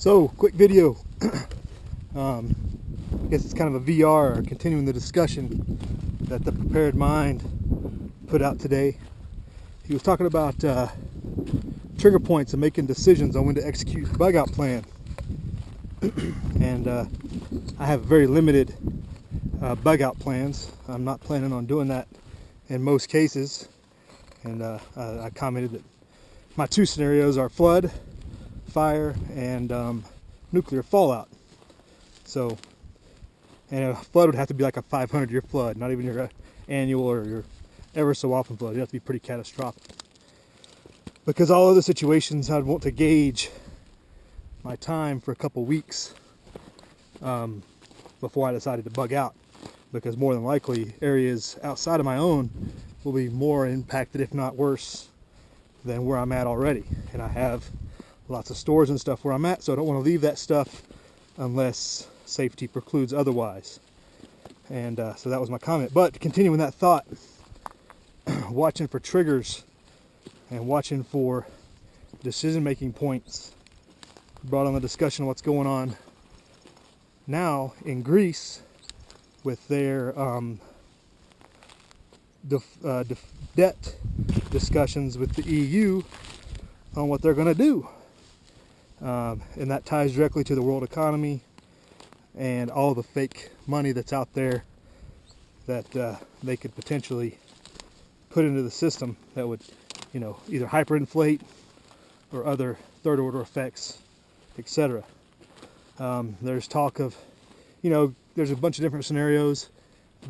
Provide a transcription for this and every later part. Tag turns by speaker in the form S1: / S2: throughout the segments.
S1: So, quick video. I guess it's kind of a VR, or continuing the discussion that the Prepared Mind put out today. He was talking about trigger points and making decisions on when to execute the bug out plan. And I have very limited bug out plans. I'm not planning on doing that in most cases. And I commented that my two scenarios are flood, fire, and nuclear fallout. So, and a flood would have to be like a 500-year flood, not even your annual or your ever so often flood. It'd have to be pretty catastrophic. Because all other situations, I'd want to gauge my time for a couple weeks before I decided to bug out. Because more than likely, areas outside of my own will be more impacted, if not worse, than where I'm at already. And I have lots of stores and stuff where I'm at, so I don't want to leave that stuff unless safety precludes otherwise. And so that was my comment. But continuing that thought, watching for triggers and watching for decision-making points brought on the discussion of what's going on now in Greece with their debt discussions with the EU on what they're going to do. And that ties directly to the world economy and all the fake money that's out there that they could potentially put into the system that would, either hyperinflate or other third order effects, etc. There's talk of, there's a bunch of different scenarios.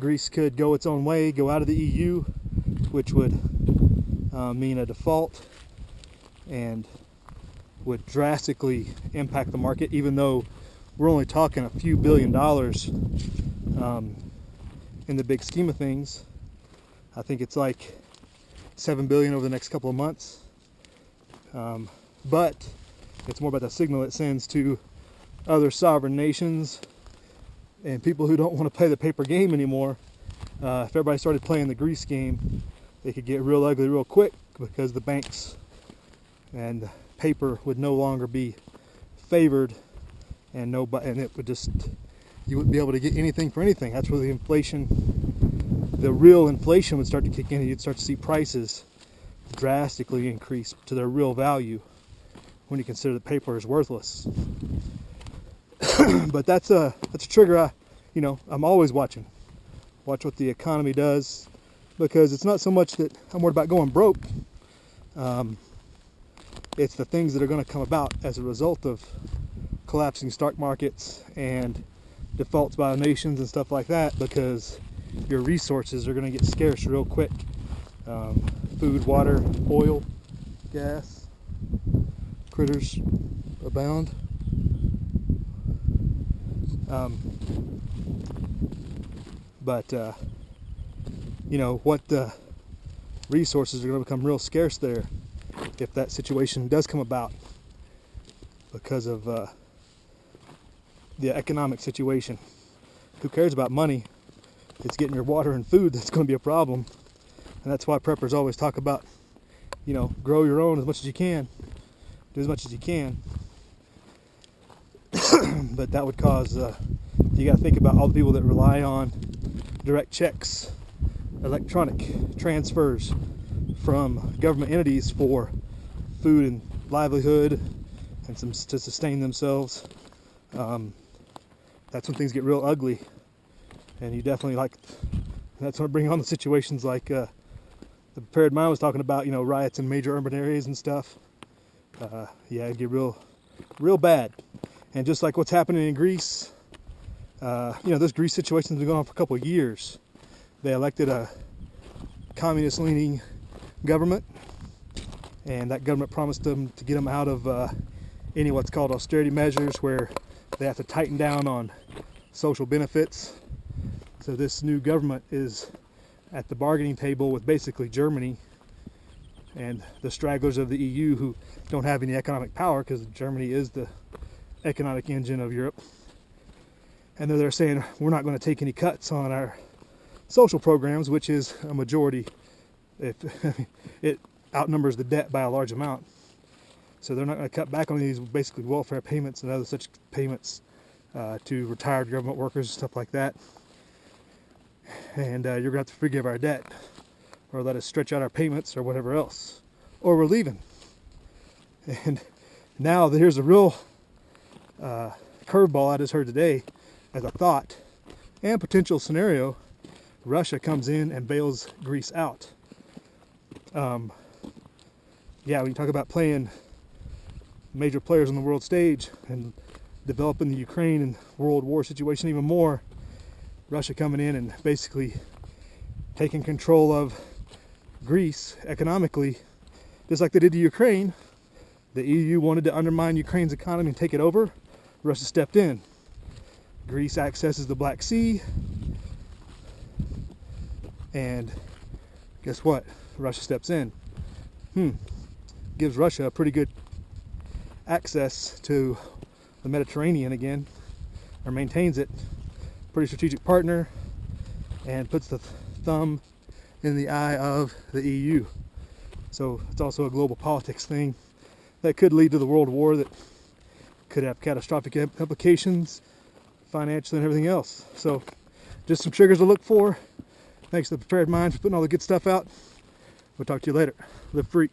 S1: Greece could go its own way, go out of the EU, which would mean a default and would drastically impact the market, even though we're only talking a few $billion in the big scheme of things. I think it's like $7 billion over the next couple of months. But it's more about the signal it sends to other sovereign nations and people who don't want to play the paper game anymore. If everybody started playing the Greece game, they could get real ugly real quick, because the banks and paper would no longer be favored, and it would just, you wouldn't be able to get anything for anything. That's where the real inflation would start to kick in, and you'd start to see prices drastically increase to their real value when you consider that paper is worthless. But that's a trigger I'm always watching. Watch what the economy does, because it's not so much that I'm worried about going broke. It's the things that are going to come about as a result of collapsing stock markets and defaults by nations and stuff like that, because your resources are going to get scarce real quick. Food, water, oil, gas, critters abound. What resources are going to become real scarce there if that situation does come about, because of the economic situation. Who cares about money? It's getting your water and food that's going to be a problem. And that's why preppers always talk about, grow your own as much as you can. Do as much as you can. But that would cause, you got to think about all the people that rely on direct checks, electronic transfers from government entities for food and livelihood and to sustain themselves. That's when things get real ugly, and you definitely that's when I bring on the situations like the Prepared Mind was talking about, riots in major urban areas and stuff. It'd get real bad. And just like what's happening in Greece, this Greece situation's been going on for a couple of years. They elected a communist-leaning government, and that government promised them to get them out of any what's called austerity measures, where they have to tighten down on social benefits. So this new government is at the bargaining table with basically Germany and the stragglers of the EU, who don't have any economic power, because Germany is the economic engine of Europe. And they're saying, we're not going to take any cuts on our social programs, which is a majority. It outnumbers the debt by a large amount. So they're not going to cut back on these basically welfare payments and other such payments to retired government workers and stuff like that. And you're going to have to forgive our debt, or let us stretch out our payments, or whatever else, or we're leaving. And now here's a real curveball I just heard today as a thought and potential scenario. Russia comes in and bails Greece out. Yeah, when you talk about playing major players on the world stage and developing the Ukraine and World War situation even more, Russia coming in and basically taking control of Greece economically, just like they did to Ukraine. The EU wanted to undermine Ukraine's economy and take it over. Russia stepped in. Greece accesses the Black Sea, and guess what? Russia steps in. Gives Russia a pretty good access to the Mediterranean again, or maintains it. Pretty strategic partner, and puts the thumb in the eye of the EU. So it's also a global politics thing that could lead to the world war, that could have catastrophic implications financially and everything else. So just some triggers to look for. Thanks to the Prepared Mind for putting all the good stuff out. We'll talk to you later. Live free.